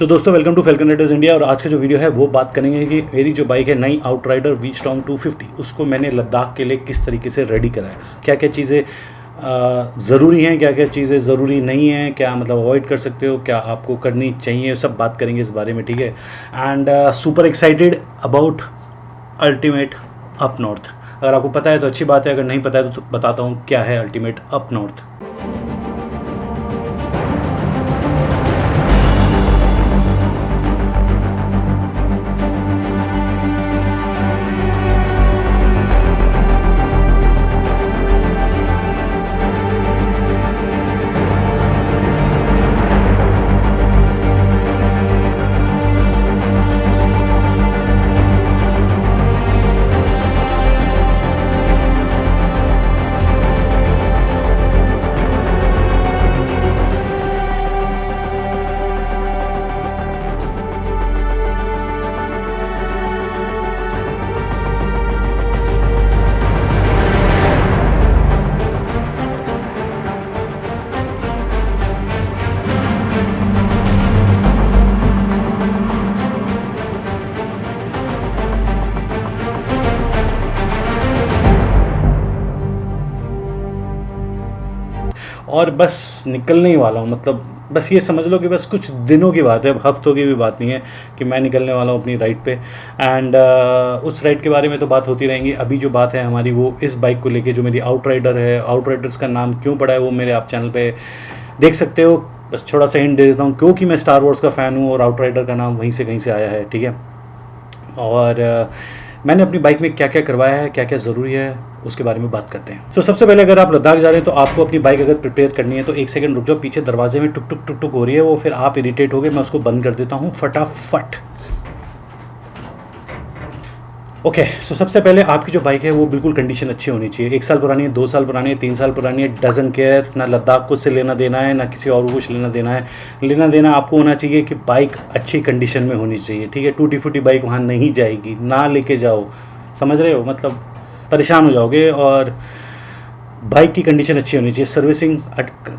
सो दोस्तों welcome to falcon riders India. और आज का जो वीडियो है वो बात करेंगे कि मेरी जो बाइक है नई आउटराइडर वी स्टॉर्म 250 उसको मैंने लद्दाख के लिए किस तरीके से रेडी करा है, क्या क्या चीज़ें ज़रूरी हैं, क्या क्या चीज़ें ज़रूरी नहीं हैं, क्या मतलब अवॉइड कर सकते हो, क्या आपको करनी चाहिए, सब बात करेंगे इस बारे में, ठीक है। And super excited about ultimate up north. अगर आपको पता है तो अच्छी बात है, अगर नहीं पता है तो बताता हूँ क्या है अल्टीमेट अप नॉर्थ। और बस निकलने ही वाला हूँ, मतलब बस ये समझ लो कि बस कुछ दिनों की बात है, अब हफ्तों की भी बात नहीं है कि मैं निकलने वाला हूँ अपनी राइड पे। एंड उस राइड के बारे में तो बात होती रहेंगी। अभी जो बात है हमारी वो इस बाइक को लेके जो मेरी आउटराइडर है, आउटराइडर्स का नाम क्यों पड़ा है वो मेरे आप चैनल पे देख सकते हो। बस थोड़ा सा हिंट दे देता हूँ, क्योंकि मैं स्टार वॉर्स का फ़ैन हूँ और आउटराइडर का नाम वहीं से कहीं से आया है, ठीक है। और मैंने अपनी बाइक में क्या क्या करवाया है, क्या क्या ज़रूरी है, उसके बारे में बात करते हैं। तो सबसे पहले अगर आप लद्दाख जा रहे हैं तो आपको अपनी बाइक अगर प्रिपेयर करनी है तो एक सेकंड रुक जाओ, पीछे दरवाजे में टुक टुक टुक टुक हो रही है, वो फिर आप इरिटेट हो गए, मैं उसको बंद कर देता हूँ फटाफट। ओके सो सबसे पहले आपकी जो बाइक है वो बिल्कुल कंडीशन अच्छी होनी चाहिए। 1 साल पुरानी है, 2 साल पुरानी है, 3 साल पुरानी है, डजन केयर। ना लद्दाख को से लेना देना है, ना किसी और को कुछ लेना देना है। लेना देना आपको होना चाहिए कि बाइक अच्छी कंडीशन में होनी चाहिए, ठीक है। टूटी फूटी बाइक वहाँ नहीं जाएगी, ना लेके जाओ, समझ रहे हो, मतलब परेशान हो जाओगे। और बाइक की कंडीशन अच्छी होनी चाहिए। सर्विसिंग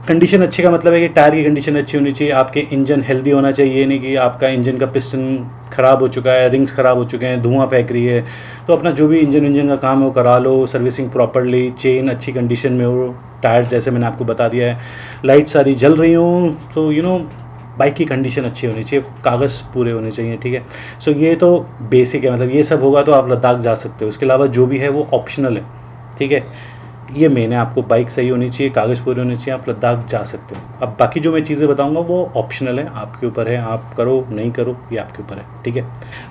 कंडीशन अच्छी का मतलब है कि टायर की कंडीशन अच्छी होनी चाहिए, आपके इंजन हेल्दी होना चाहिए, ये नहीं कि आपका इंजन का पिस्टन ख़राब हो चुका है, रिंग्स ख़राब हो चुके हैं, धुआं फेंक रही है, तो अपना जो भी इंजन का काम है वो करा लो। सर्विसिंग प्रॉपरली, चेन अच्छी कंडीशन में हो, टायर जैसे मैंने आपको बता दिया है, लाइट सारी जल रही हूँ, तो बाइक की कंडीशन अच्छी होनी चाहिए, कागज़ पूरे होने चाहिए, ठीक है। सो ये तो बेसिक है, मतलब ये सब होगा तो आप लद्दाख जा सकते हो। उसके अलावा जो भी है वो ऑप्शनल है, ठीक है। ये मेन है, आपको बाइक सही होनी चाहिए, कागज़ पूरे होने चाहिए, आप लद्दाख जा सकते हो। अब बाकी जो मैं चीज़ें बताऊंगा वो ऑप्शनल है, आपके ऊपर है, आप करो नहीं करो ये आपके ऊपर है, ठीक है।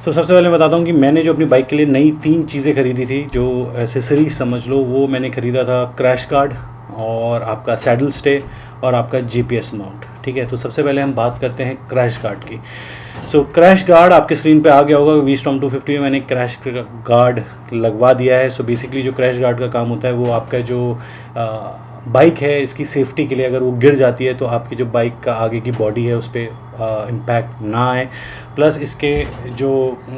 सो सबसे पहले मैं बताता हूँ कि मैंने जो अपनी बाइक के लिए नई 3 चीज़ें खरीदी थी, जो एसेसरीज समझ लो, वो मैंने ख़रीदा था क्रैश गार्ड और आपका सैडल स्टे और आपका GPS माउंट, ठीक है। तो सबसे पहले हम बात करते हैं क्रैश गार्ड की। सो क्रैश गार्ड आपके स्क्रीन पे आ गया होगा, वी स्टॉर्म 250 में मैंने क्रैश गार्ड लगवा दिया है। सो बेसिकली जो क्रैश गार्ड का काम होता है वो आपका जो बाइक है इसकी सेफ्टी के लिए, अगर वो गिर जाती है तो आपकी जो बाइक का आगे की बॉडी है उस पर इम्पैक्ट ना आए। प्लस इसके जो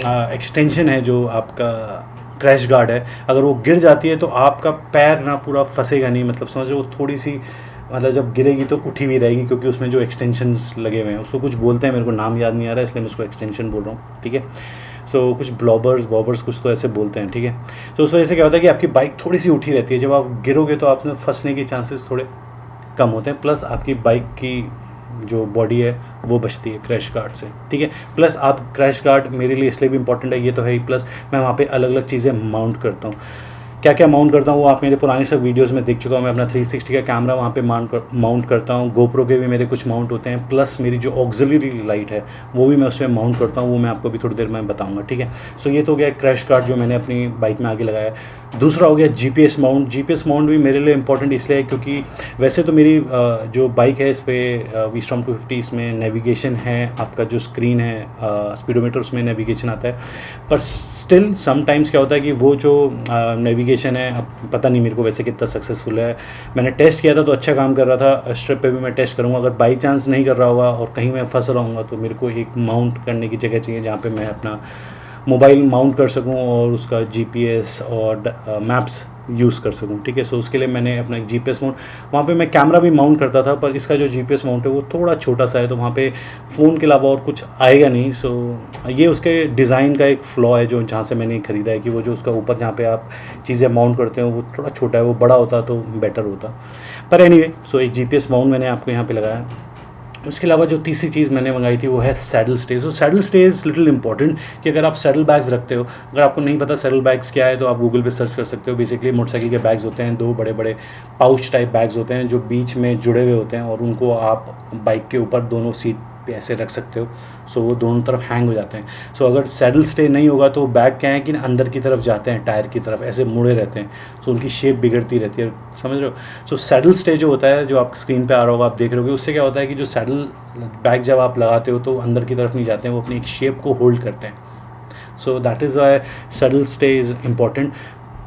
एक्सटेंशन है, जो आपका क्रैश गार्ड है, अगर वो गिर जाती है तो आपका पैर ना पूरा फंसेगा नहीं, मतलब समझो वो थोड़ी सी, मतलब जब गिरेगी तो उठी भी रहेगी, क्योंकि उसमें जो एक्सटेंशंस लगे हुए हैं उसको कुछ बोलते हैं, मेरे को नाम याद नहीं आ रहा है इसलिए मैं उसको एक्सटेंशन बोल रहा हूँ, ठीक है। सो कुछ बॉबर्स कुछ तो ऐसे बोलते हैं, ठीक है। तो उस वजह से क्या होता है कि आपकी बाइक थोड़ी सी उठी रहती है, जब आप गिरोगे तो आप में फंसने के चांसेस थोड़े कम होते हैं। प्लस आपकी बाइक की जो बॉडी है वो बचती है क्रैश गार्ड से, ठीक है। प्लस आप क्रैश गार्ड मेरे लिए इसलिए भी इंपॉर्टेंट है, ये तो है ही, प्लस मैं वहाँ पे अलग अलग चीज़ें माउंट करता हूँ। क्या क्या माउंट करता हूँ वो आप मेरे पुराने सब वीडियोस में देख चुका हूँ। मैं अपना 360 का कैमरा वहाँ पे माउंट करता हूँ, गोप्रो के भी मेरे कुछ माउंट होते हैं, प्लस मेरी जो ऑक्सिलरी लाइट है वो भी मैं उसमें माउंट करता हूँ, वो मैं आपको भी थोड़ी देर में बताऊँगा, ठीक है। सो ये तो हो गया क्रैश गार्ड जो मैंने अपनी बाइक में आगे लगाया है। दूसरा हो गया GPS माउंट। GPS माउंट भी मेरे लिए इंपॉर्टेंट इसलिए है क्योंकि वैसे तो मेरी जो बाइक है इस पर वी स्टॉर्म 250, इसमें नेविगेशन है, आपका जो स्क्रीन है स्पीडोमीटर उसमें नेविगेशन आता है, पर स्टिल समटाइम्स क्या होता है कि वो जो नेविगेशन है, अब पता नहीं मेरे को वैसे कितना सक्सेसफुल है। मैंने टेस्ट किया था तो अच्छा काम कर रहा था, स्ट्रिप पे भी मैं टेस्ट करूँगा। अगर बाई चांस नहीं कर रहा होगा और कहीं मैं फंस रहा हूँ तो मेरे को एक माउंट करने की जगह चाहिए जहाँ पे मैं अपना मोबाइल माउंट कर सकूं और उसका GPS और मैप्स यूज़ कर सकूँ, ठीक है। सो उसके लिए मैंने अपना एक जीपीएस माउंट, वहाँ पे मैं कैमरा भी माउंट करता था, पर इसका जो जीपीएस माउंट है वो थोड़ा छोटा सा है, तो वहाँ पे फ़ोन के अलावा और कुछ आएगा नहीं। सो ये उसके डिज़ाइन का एक फ़्लॉ है जो जहाँ से मैंने खरीदा है, कि वो जो उसका ऊपर जहाँ पे आप चीज़ें माउंट करते हो वो थोड़ा छोटा है, वो बड़ा होता तो बेटर होता। पर एनीवे, सो एक जीपीएस माउंट मैंने आपको यहाँ पे लगाया। उसके अलावा जो तीसरी चीज़ मैंने मंगाई थी वो है saddle stay. So saddle stay is little important, कि अगर आप सैडल बैग्स रखते हो, अगर आपको नहीं पता सैडल बैग्स क्या है तो आप गूगल पे सर्च कर सकते हो। बेसिकली मोटरसाइकिल के बैग्स होते हैं, 2 बड़े बड़े पाउच टाइप बैग्स होते हैं जो बीच में जुड़े हुए होते हैं, और उनको आप बाइक के ऊपर दोनों सीट पे ऐसे रख सकते हो। सो वो दोनों तरफ हैंग हो जाते हैं। सो अगर सैडल स्टे नहीं होगा तो बैग क्या है कि अंदर की तरफ जाते हैं, टायर की तरफ ऐसे मुड़े रहते हैं, सो उनकी शेप बिगड़ती रहती है, समझ रहे हो। सो सैडल स्टे जो होता है, जो आप स्क्रीन पे आ रहा होगा, आप देख रहे होगे, उससे क्या होता है कि जो सैडल बैग जब आप लगाते हो तो अंदर की तरफ नहीं जाते हैं, वो अपनी एक शेप को होल्ड करते हैं। So that is why saddle stay is important.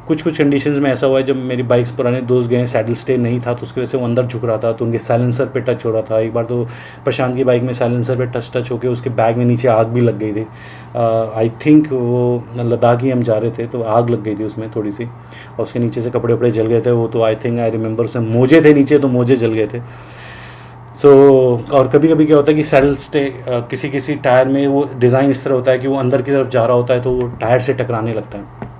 कुछ कंडीशंस में ऐसा हुआ है, जब मेरी बाइक्स पुराने दोस्त गए, सैडल स्टे नहीं था तो उसकी वजह से वो अंदर झुक रहा था, तो उनके साइलेंसर पे टच हो रहा था। एक बार तो प्रशांत की बाइक में साइलेंसर पे टच होकर उसके बैग में नीचे आग भी लग गई थी। आई थिंक वो लद्दाख ही हम जा रहे थे, तो आग लग गई थी उसमें थोड़ी सी, और उसके नीचे से कपड़े वपड़े जल गए थे। वो तो आई थिंक आई रिमेंबर उसमें मोजे थे नीचे, तो मोजे जल गए थे। सो और कभी कभी क्या होता है कि सैडल स्टे किसी टायर में वो डिज़ाइन इस तरह होता है कि वो अंदर की तरफ जा रहा होता है, तो वो टायर से टकराने लगता है।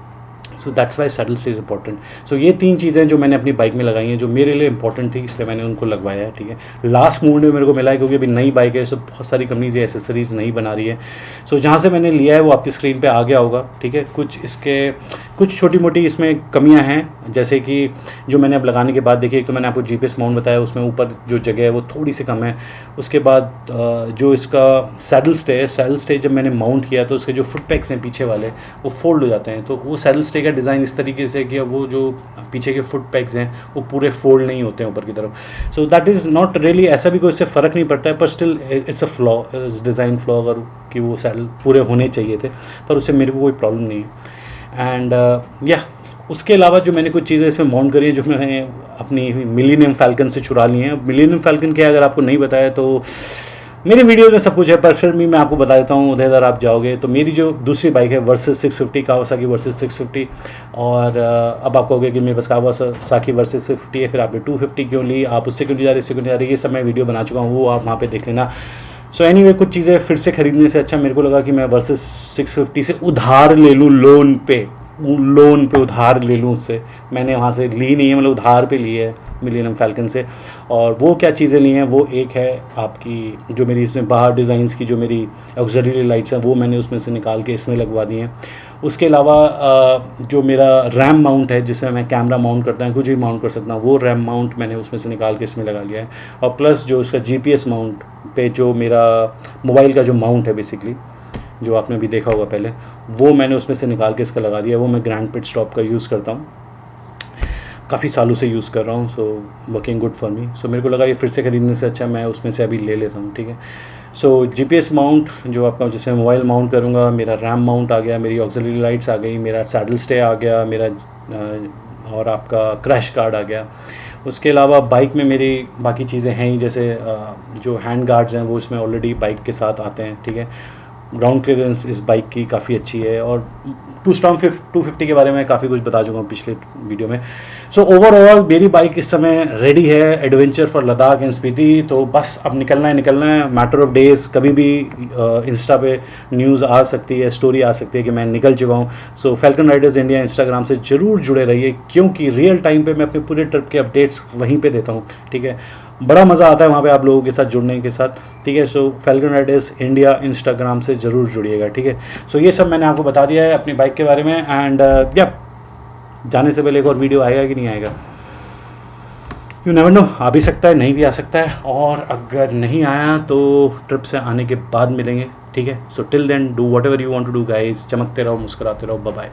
So that's why saddle stay is important. So ये 3 चीज़ें जो मैंने अपनी बाइक में लगाई हैं, जो मेरे लिए इंपॉर्टेंट थी, इसलिए मैंने उनको लगवाया है, ठीक है। लास्ट मूवमेंट में मेरे को मिला है, क्योंकि अभी नई बाइक है, सो बहुत सारी कंपनीज ये एसेसरीज़ नहीं बना रही है। सो जहाँ से मैंने लिया है वो आपकी स्क्रीन पे आ गया होगा, ठीक है। कुछ छोटी मोटी इसमें कमियाँ हैं, जैसे कि जो मैंने अब लगाने के बाद देखी, एक तो मैंने आपको जीपीएस माउंट बताया, उसमें ऊपर जो जगह है वो थोड़ी सी कम है। उसके बाद जो इसका सैडल स्टे जब मैंने माउंट किया तो उसके जो फुट पैक्स हैं पीछे वाले, वो फोल्ड हो जाते हैं। तो वो सैडल स्टे का डिज़ाइन इस तरीके से कि वो जो पीछे के फुट पैक्स हैं वो पूरे फोल्ड नहीं होते हैं ऊपर की तरफ। So that is not really, ऐसा भी कोई इससे फ़र्क नहीं पड़ता है, पर still it's a flaw, design flaw, अगर कि वो सैडल पूरे होने चाहिए थे, पर उससे मेरे को कोई प्रॉब्लम नहीं है। एंड या उसके अलावा जो मैंने कुछ चीज़ें इसमें माउंट करी हैं, जो मैंने अपनी मिलेनियम फैल्कन से चुरा ली हैं। मिलेनियम फैल्कन क्या, अगर आपको नहीं बताया तो मेरी वीडियो में सब कुछ है, पर फिर भी मैं आपको बता देता हूँ, उधर आप जाओगे तो मेरी जो दूसरी बाइक है वर्सेस 650, कावासाकी वर्सेस 650, और अब आप कहोगे कि मेरे पास कावासाकी वर्सेस 650 है, फिर आपने 250 क्यों ली, आप उससे क्यों नहीं जा रहे, इससे क्यों नहीं जा रहे, ये सब मैं वीडियो बना चुका हूँ, वो आप वहाँ पे देख लेना। सो एनीवे, कुछ चीज़ें फिर से खरीदने से अच्छा मेरे को लगा कि मैं वर्सेस 650 से उधार ले लूँ, लोन पे उधार ले लूँ उससे। मैंने वहाँ से ली नहीं है, मतलब उधार पे ली है मिलेनियम फैल्कन से। और वो क्या चीज़ें ली हैं, वो एक है आपकी जो मेरी इसमें बाहर डिज़ाइंस की जो मेरी ऑक्सिलरी लाइट्स हैं, वो मैंने उसमें से निकाल के इसमें लगवा दी हैं। उसके अलावा जो मेरा रैम माउंट है, जिसमें मैं कैमरा माउंट करता हूँ, कुछ भी माउंट कर सकता हूँ, वो रैम माउंट मैंने उसमें से निकाल के इसमें लगा लिया है। और प्लस जो उसका जीपीएस माउंट पे जो मेरा मोबाइल का जो माउंट है बेसिकली, जो आपने अभी देखा होगा पहले, वो मैंने उसमें से निकाल के इसका लगा दिया। वो मैं ग्रैंड पिट स्टॉप का यूज़ करता हूँ, काफ़ी सालों से यूज़ कर रहा हूँ। So working good for me. So मेरे को लगा ये फिर से ख़रीदने से अच्छा मैं उसमें से अभी ले लेता हूँ, ठीक है। सो जीपीएस माउंट जो आपका, जैसे मोबाइल माउंट करूँगा, मेरा रैम माउंट आ गया, मेरी ऑक्सिलरी लाइट्स आ गई, मेरा सैडल स्टे आ गया, मेरा और आपका क्रैश कार्ड आ गया। उसके अलावा बाइक में मेरी बाकी चीज़ें हैं ही, जैसे जो हैंड गार्ड्स हैं वो इसमें ऑलरेडी बाइक के साथ आते हैं, ठीक है। ग्राउंड क्लियरेंस इस बाइक की काफ़ी अच्छी है, और 250 के बारे में काफ़ी कुछ बता चुका हूँ पिछले वीडियो में। सो ओवरऑल मेरी बाइक इस समय रेडी है adventure for Ladakh and Spiti. तो बस अब निकलना है, मैटर ऑफ डेज़। कभी भी इंस्टा पे न्यूज़ आ सकती है, स्टोरी आ सकती है कि मैं निकल चुका हूँ। सो फैल्कन राइडर्स इंडिया इंस्टाग्राम से ज़रूर जुड़े रहिए, क्योंकि रियल टाइम पे मैं अपने पूरे ट्रिप के अपडेट्स वहीं पे देता हूँ, ठीक है। बड़ा मज़ा आता है वहाँ पे आप लोगों के साथ जुड़ने के साथ, ठीक है। सो फैल्कन राइडर्स इंडिया इंस्टाग्राम से ज़रूर जुड़िएगा, ठीक है। सो ये सब मैंने आपको बता दिया है अपनी बाइक के बारे में। एंड या जाने से पहले एक और वीडियो आएगा कि नहीं आएगा, यू नेवर नो, आ भी सकता है, नहीं भी आ सकता है। और अगर नहीं आया तो ट्रिप से आने के बाद मिलेंगे, ठीक है। So till then do whatever you want to do guys. चमकते रहो, मुस्कुराते रहो, बाय बाय।